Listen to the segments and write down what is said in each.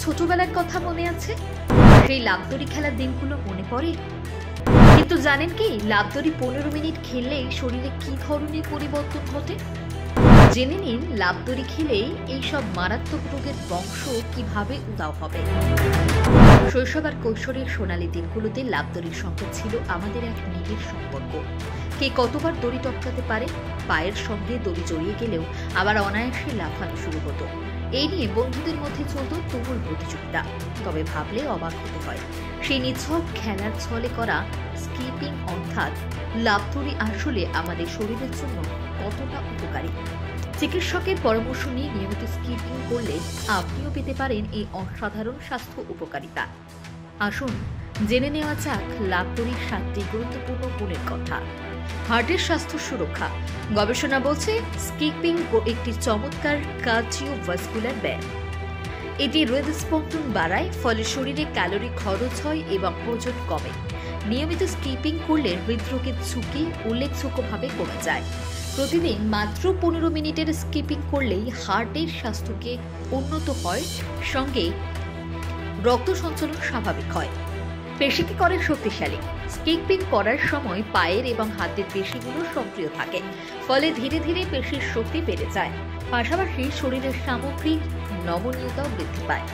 ছোটবেলার কথা মনে আছে? সেই লাফদড়ি খেলার দিনগুলো মনে পড়ে? কিন্তু জানেন কি, লাফদড়ি 15 মিনিট খেললেই শরীরে কি ধরনের পরিবর্তন ঘটে? জেনে নিন লাফদড়ি খেলেই এইসব মারাত্মক রোগের বংশ কিভাবে উধাও হবে। শৈশব আর কৈশোরের সোনালী দিনগুলোতে লাফদড়ির সঙ্গে ছিল আমাদের এক নিবিড় সম্পর্ক। কে কতবার দড়ি টপকাতে পারে, পায়ের সঙ্গে দড়ি জড়িয়ে গেলেও আবার অনায়াসে লাফানো শুরু হতো। এই নিয়ে বন্ধুদের মধ্যে চলত তুমুল প্রতিযোগিতা। তবে ভাবলে অবাক হতে হয়, সেই নিছক খেলার ছলে করা স্কিপিং অর্থাৎ লাফদড়ি আসলে আমাদের শরীরের জন্য কতটা উপকারী। চিকিৎসকের পরামর্শ নিয়ে নিয়মিত স্কিপিং করলে আপনিও পেতে পারেন এই অসাধারণ স্বাস্থ্য উপকারিতা। আসুন জেনে নেওয়া যাক লাফদড়ির 7টি গুরুত্বপূর্ণ গুণের কথা। হার্টের স্বাস্থ্য সুরক্ষা। গবেষণা বলছে স্কিপিং একটি চমৎকার কার্ডিওভাস্কুলার ব্যায়াম। এটি হৃদস্পন্দন বাড়ায়, ফলে শরীরে ক্যালোরি খরচ হয় এবং ওজন কমে। নিয়মিত স্কিপিং করলে হৃদরোগের ঝুঁকি উল্লেখযোগ্যভাবে কমে যায়। প্রতিদিন মাত্র 15 মিনিটের স্কিপিং করলেই হার্টের স্বাস্থ্যকে উন্নত হয়, সঙ্গে রক্ত সঞ্চালন স্বাভাবিক হয়। পেশিকে করে শক্তিশালী। স্কিপিং করার সময় পায়ের এবং হাতের পেশিগুলো সক্রিয় থাকে, ফলে ধীরে ধীরে পেশির শক্তি বেড়ে যায়। পাশাপাশি শরীরের সামগ্রিক নমনীয়তাও বৃদ্ধি পায়।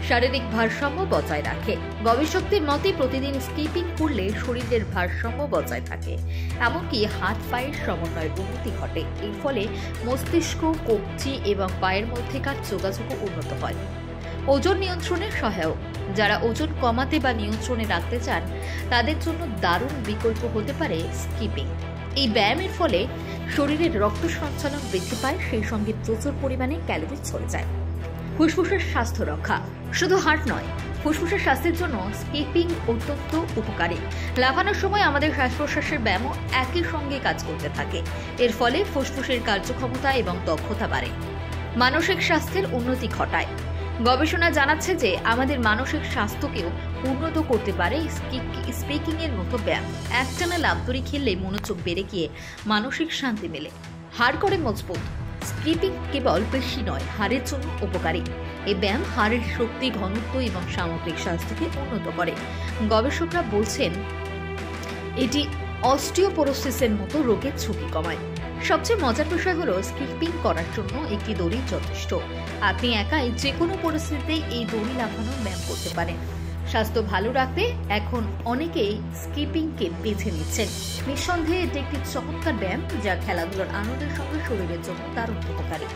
শারীরিক ভারসাম্য বজায় রাখে। গবেষকদের মতে প্রতিদিন স্কিপিং করলে শরীরের ভারসাম্য বজায় থাকে, এমনকি হাত পায়ের সমন্বয়ের উন্নতি ঘটে। এর ফলে মস্তিষ্ক, কবজি এবং পায়ের মধ্যেকার যোগাযোগও উন্নত হয়। ওজন নিয়ন্ত্রণে সহায়ক। যারা ওজন কমাতে বা নিয়ন্ত্রণে রাখতে চান তাদের জন্য দারুণ বিকল্প হতে পারে স্কিপিং। এই ব্যায়ামের ফলে শরীরের রক্ত সঞ্চালন বৃদ্ধি পায়, সেই সঙ্গে প্রচুর পরিমাণে ক্যালোরি চলে যায়। ফুসফুসের স্বাস্থ্য রক্ষা। শুধু হার্ট নয়, ফুসফুসের স্বাস্থ্যের জন্য স্কিপিং অত্যন্ত উপকারী। লাফানোর সময় আমাদের শ্বাস প্রশ্বাসের ব্যায়ামও একই সঙ্গে কাজ করতে থাকে। এর ফলে ফুসফুসের কার্যক্ষমতা এবং দক্ষতা বাড়ে। মানসিক স্বাস্থ্যের উন্নতি ঘটায়। গবেষণা জানাচ্ছে যে আমাদের মানসিক স্বাস্থ্যকেও উন্নত করতে পারে স্পিকিং এর মতো ব্যায়াম। একটানা লাফদড়ি খেললে মনোযোগ বেড়ে গিয়ে মানসিক শান্তি মেলে। হাড় করে মজবুত। স্কিপিং কেবল পেশি নয়, হাড়ের জন্য উপকারী। এই ব্যায়াম হাড়ের শক্তি, ঘনত্ব এবং সামগ্রিক স্বাস্থ্যকে উন্নত করে। গবেষকরা বলছেন এটি অস্টিওপোরোসিসের মতো রোগের ঝুঁকি কমায়। সবচেয়ে মজার বিষয় হলো স্কিপিং করার জন্য একটি দড়ি যথেষ্ট। আপনি একাই যে কোনো পরিস্থিতিতে এই দড়ি লাফানোর ব্যায়াম করতে পারেন। স্বাস্থ্য ভালো রাখতে এখন অনেকেই স্কিপিংকে বেছে নিচ্ছেন। নিঃসন্দেহে এটি একটি চমৎকার ব্যায়াম, যা খেলাধুলার আনন্দের সঙ্গে শরীরের জন্য দারুণ উপকারী।